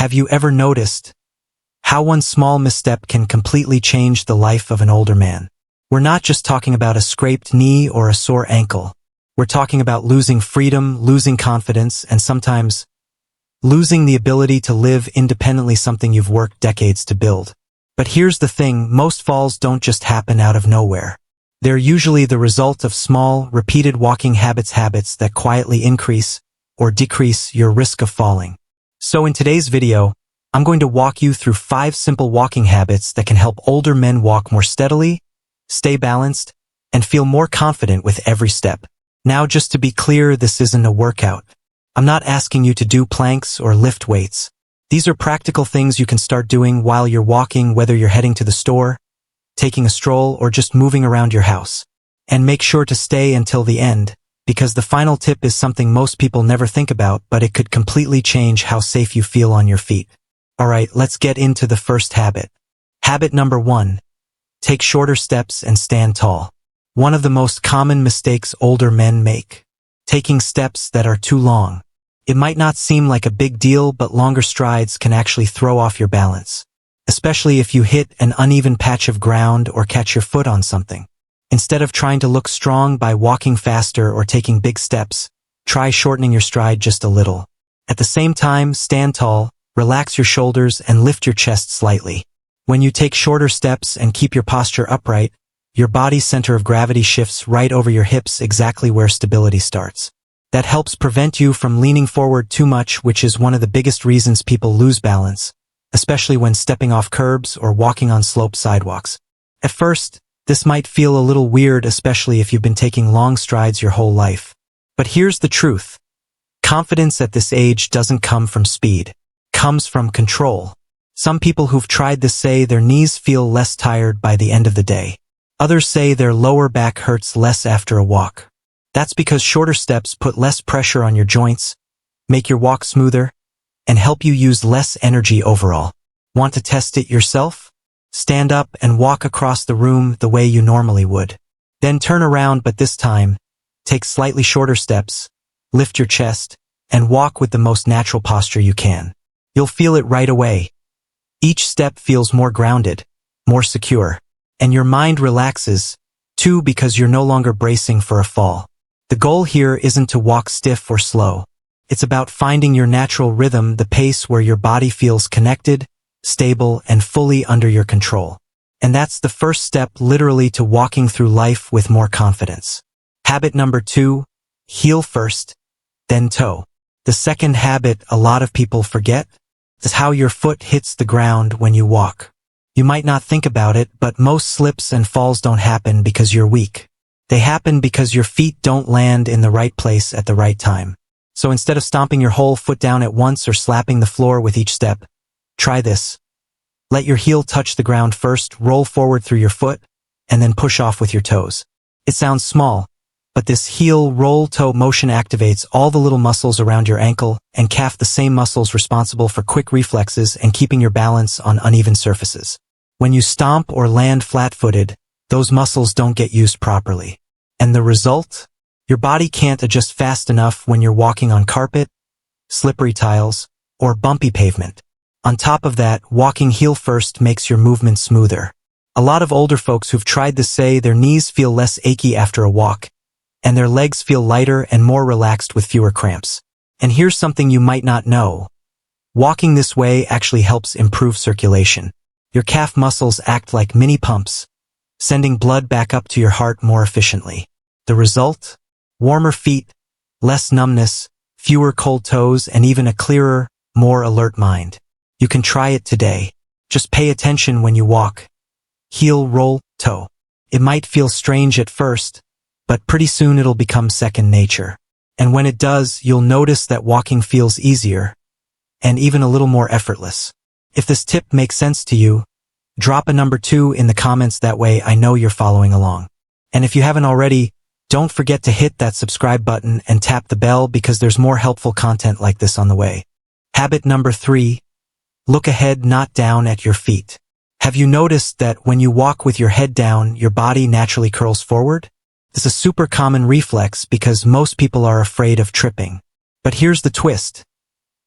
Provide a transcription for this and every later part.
Have you ever noticed how one small misstep can completely change the life of an older man? We're not just talking about a scraped knee or a sore ankle. We're talking about losing freedom, losing confidence, and sometimes losing the ability to live independently, something you've worked decades to build. But here's the thing, most falls don't just happen out of nowhere. They're usually the result of small, repeated walking habits that quietly increase or decrease your risk of falling. So in today's video, I'm going to walk you through 5 simple walking habits that can help older men walk more steadily, stay balanced, and feel more confident with every step. Now, just to be clear, this isn't a workout. I'm not asking you to do planks or lift weights. These are practical things you can start doing while you're walking, whether you're heading to the store, taking a stroll, or just moving around your house. And make sure to stay until the end, because the final tip is something most people never think about, but it could completely change how safe you feel on your feet. Alright, let's get into the first habit. Habit number 1. Take shorter steps and stand tall. One of the most common mistakes older men make. Taking steps that are too long. It might not seem like a big deal, but longer strides can actually throw off your balance. Especially if you hit an uneven patch of ground or catch your foot on something. Instead of trying to look strong by walking faster or taking big steps, try shortening your stride just a little. At the same time, stand tall, relax your shoulders, and lift your chest slightly. When you take shorter steps and keep your posture upright, your body's center of gravity shifts right over your hips, exactly where stability starts. That helps prevent you from leaning forward too much, which is one of the biggest reasons people lose balance, especially when stepping off curbs or walking on sloped sidewalks. At first, this might feel a little weird, especially if you've been taking long strides your whole life. But here's the truth. Confidence at this age doesn't come from speed. It comes from control. Some people who've tried this say their knees feel less tired by the end of the day. Others say their lower back hurts less after a walk. That's because shorter steps put less pressure on your joints, make your walk smoother, and help you use less energy overall. Want to test it yourself? Stand up and walk across the room the way you normally would. Then turn around, but this time, take slightly shorter steps, lift your chest, and walk with the most natural posture you can. You'll feel it right away. Each step feels more grounded, more secure, and your mind relaxes, too, because you're no longer bracing for a fall. The goal here isn't to walk stiff or slow. It's about finding your natural rhythm, the pace where your body feels connected, stable, and fully under your control. And that's the first step, literally, to walking through life with more confidence. Habit number 2, heel first, then toe. The second habit a lot of people forget is how your foot hits the ground when you walk. You might not think about it, but most slips and falls don't happen because you're weak. They happen because your feet don't land in the right place at the right time. So instead of stomping your whole foot down at once or slapping the floor with each step, try this. Let your heel touch the ground first, roll forward through your foot, and then push off with your toes. It sounds small, but this heel roll toe motion activates all the little muscles around your ankle and calf, the same muscles responsible for quick reflexes and keeping your balance on uneven surfaces. When you stomp or land flat-footed, those muscles don't get used properly. And the result? Your body can't adjust fast enough when you're walking on carpet, slippery tiles, or bumpy pavement. On top of that, walking heel first makes your movement smoother. A lot of older folks who've tried this say their knees feel less achy after a walk, and their legs feel lighter and more relaxed with fewer cramps. And here's something you might not know. Walking this way actually helps improve circulation. Your calf muscles act like mini pumps, sending blood back up to your heart more efficiently. The result? Warmer feet, less numbness, fewer cold toes, and even a clearer, more alert mind. You can try it today. Just pay attention when you walk. Heel, roll, toe. It might feel strange at first, but pretty soon it'll become second nature. And when it does, you'll notice that walking feels easier, and even a little more effortless. If this tip makes sense to you, drop a number 2 in the comments, that way I know you're following along. And if you haven't already, don't forget to hit that subscribe button and tap the bell, because there's more helpful content like this on the way. Habit number 3, look ahead, not down at your feet. Have you noticed that when you walk with your head down, your body naturally curls forward? It's a super common reflex because most people are afraid of tripping. But here's the twist.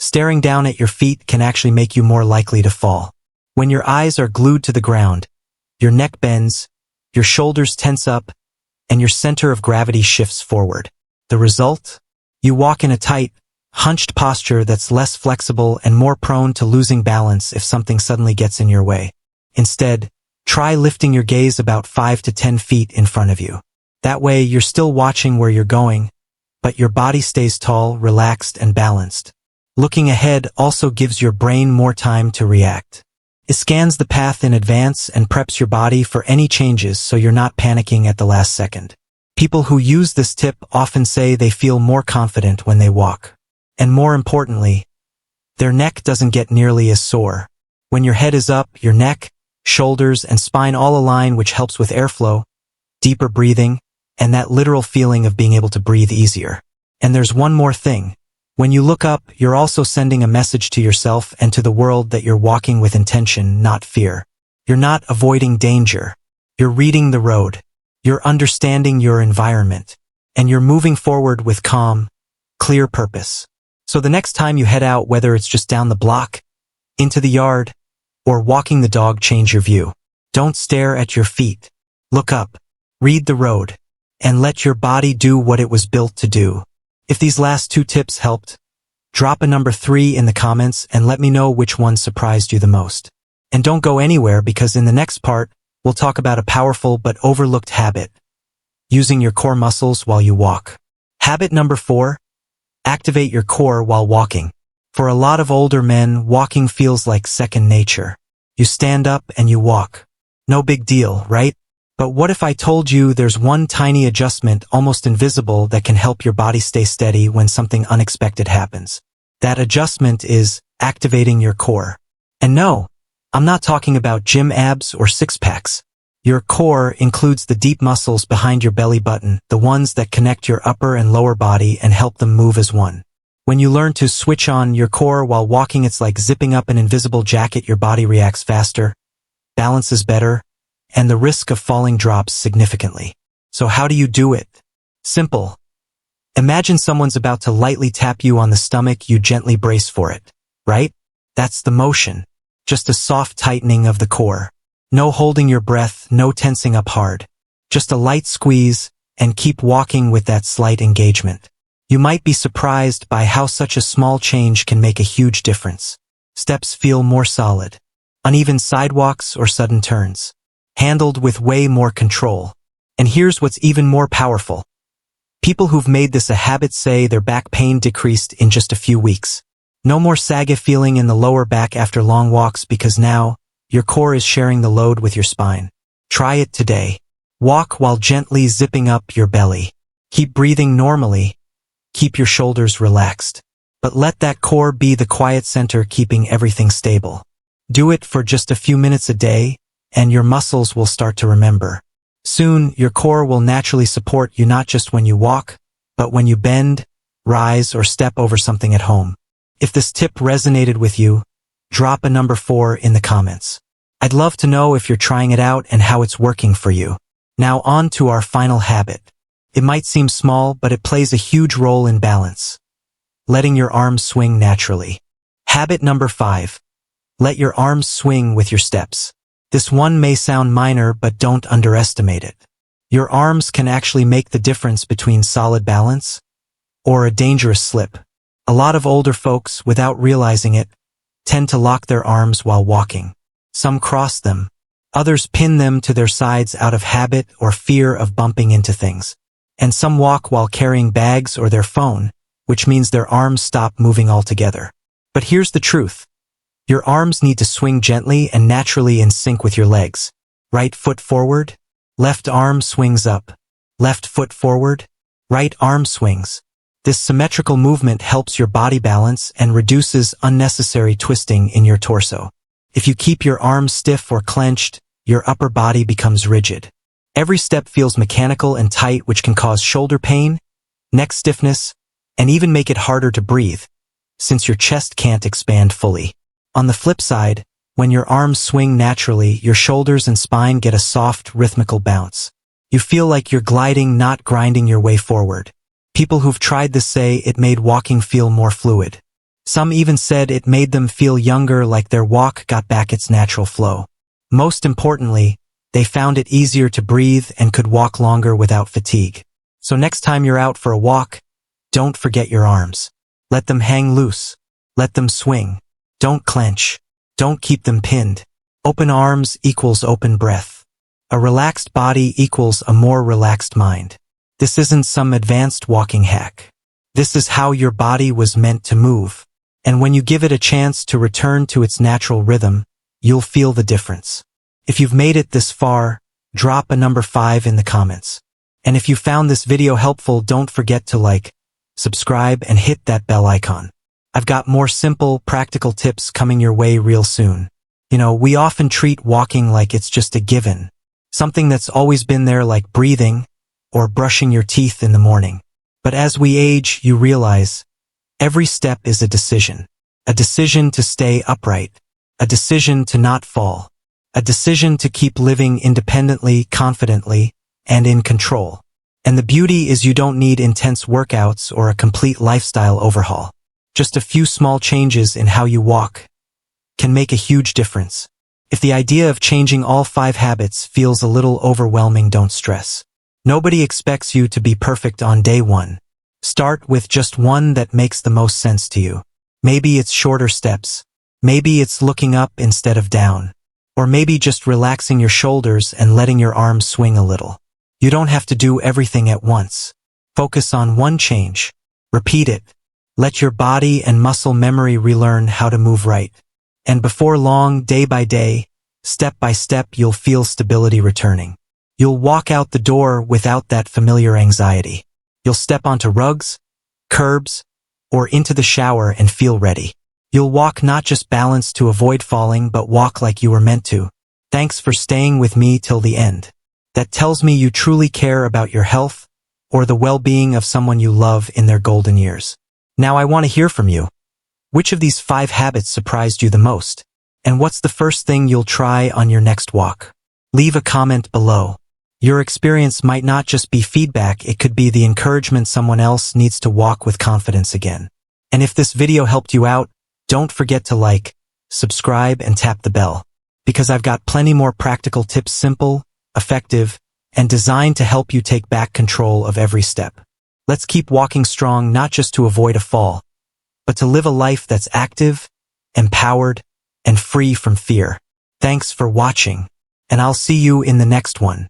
Staring down at your feet can actually make you more likely to fall. When your eyes are glued to the ground, your neck bends, your shoulders tense up, and your center of gravity shifts forward. The result? You walk in a tight, hunched posture that's less flexible and more prone to losing balance if something suddenly gets in your way. Instead, try lifting your gaze about 5 to 10 feet in front of you. That way, you're still watching where you're going, but your body stays tall, relaxed, and balanced. Looking ahead also gives your brain more time to react. It scans the path in advance and preps your body for any changes so you're not panicking at the last second. People who use this tip often say they feel more confident when they walk. And more importantly, their neck doesn't get nearly as sore. When your head is up, your neck, shoulders, and spine all align, which helps with airflow, deeper breathing, and that literal feeling of being able to breathe easier. And there's one more thing. When you look up, you're also sending a message to yourself and to the world that you're walking with intention, not fear. You're not avoiding danger. You're reading the road. You're understanding your environment. And you're moving forward with calm, clear purpose. So the next time you head out, whether it's just down the block, into the yard, or walking the dog, change your view. Don't stare at your feet. Look up, read the road, and let your body do what it was built to do. If these last 2 tips helped, drop a number 3 in the comments and let me know which one surprised you the most. And don't go anywhere, because in the next part, we'll talk about a powerful but overlooked habit: using your core muscles while you walk. Habit number 4, activate your core while walking. For a lot of older men, walking feels like second nature. You stand up and you walk. No big deal, right? But what if I told you there's one tiny adjustment, almost invisible, that can help your body stay steady when something unexpected happens? That adjustment is activating your core. And no, I'm not talking about gym abs or six-packs. Your core includes the deep muscles behind your belly button, the ones that connect your upper and lower body and help them move as one. When you learn to switch on your core while walking, it's like zipping up an invisible jacket. Your body reacts faster, balance is better, and the risk of falling drops significantly. So how do you do it? Simple. Imagine someone's about to lightly tap you on the stomach. You gently brace for it, right? That's the motion. Just a soft tightening of the core. No holding your breath, no tensing up hard. Just a light squeeze, and keep walking with that slight engagement. You might be surprised by how such a small change can make a huge difference. Steps feel more solid. Uneven sidewalks or sudden turns. Handled with way more control. And here's what's even more powerful. People who've made this a habit say their back pain decreased in just a few weeks. No more saggy feeling in the lower back after long walks, because now, your core is sharing the load with your spine. Try it today. Walk while gently zipping up your belly. Keep breathing normally. Keep your shoulders relaxed. But let that core be the quiet center keeping everything stable. Do it for just a few minutes a day, and your muscles will start to remember. Soon, your core will naturally support you, not just when you walk, but when you bend, rise, or step over something at home. If this tip resonated with you, drop a number 4 in the comments. I'd love to know if you're trying it out and how it's working for you. Now on to our final habit. It might seem small, but it plays a huge role in balance. Letting your arms swing naturally. Habit number 5. Let your arms swing with your steps. This one may sound minor, but don't underestimate it. Your arms can actually make the difference between solid balance or a dangerous slip. A lot of older folks, without realizing it, tend to lock their arms while walking. Some cross them. Others pin them to their sides out of habit or fear of bumping into things. And some walk while carrying bags or their phone, which means their arms stop moving altogether. But here's the truth. Your arms need to swing gently and naturally in sync with your legs. Right foot forward, left arm swings up. Left foot forward, right arm swings. This symmetrical movement helps your body balance and reduces unnecessary twisting in your torso. If you keep your arms stiff or clenched, your upper body becomes rigid. Every step feels mechanical and tight, which can cause shoulder pain, neck stiffness, and even make it harder to breathe, since your chest can't expand fully. On the flip side, when your arms swing naturally, your shoulders and spine get a soft, rhythmical bounce. You feel like you're gliding, not grinding your way forward. People who've tried this say it made walking feel more fluid. Some even said it made them feel younger, like their walk got back its natural flow. Most importantly, they found it easier to breathe and could walk longer without fatigue. So next time you're out for a walk, don't forget your arms. Let them hang loose. Let them swing. Don't clench. Don't keep them pinned. Open arms equals open breath. A relaxed body equals a more relaxed mind. This isn't some advanced walking hack. This is how your body was meant to move. And when you give it a chance to return to its natural rhythm, you'll feel the difference. If you've made it this far, drop a number 5 in the comments. And if you found this video helpful, don't forget to like, subscribe, and hit that bell icon. I've got more simple, practical tips coming your way real soon. You know, we often treat walking like it's just a given, something that's always been there, like breathing or brushing your teeth in the morning. But as we age, you realize every step is a decision to stay upright, a decision to not fall, a decision to keep living independently, confidently, and in control. And the beauty is you don't need intense workouts or a complete lifestyle overhaul. Just a few small changes in how you walk can make a huge difference. If the idea of changing all 5 habits feels a little overwhelming, don't stress. Nobody expects you to be perfect on day 1. Start with just one that makes the most sense to you. Maybe it's shorter steps. Maybe it's looking up instead of down. Or maybe just relaxing your shoulders and letting your arms swing a little. You don't have to do everything at once. Focus on one change. Repeat it. Let your body and muscle memory relearn how to move right. And before long, day by day, step by step, you'll feel stability returning. You'll walk out the door without that familiar anxiety. You'll step onto rugs, curbs, or into the shower and feel ready. You'll walk not just balanced to avoid falling, but walk like you were meant to. Thanks for staying with me till the end. That tells me you truly care about your health or the well-being of someone you love in their golden years. Now I want to hear from you. Which of these 5 habits surprised you the most? And what's the first thing you'll try on your next walk? Leave a comment below. Your experience might not just be feedback, it could be the encouragement someone else needs to walk with confidence again. And if this video helped you out, don't forget to like, subscribe, and tap the bell, because I've got plenty more practical tips, simple, effective, and designed to help you take back control of every step. Let's keep walking strong, not just to avoid a fall, but to live a life that's active, empowered, and free from fear. Thanks for watching, and I'll see you in the next one.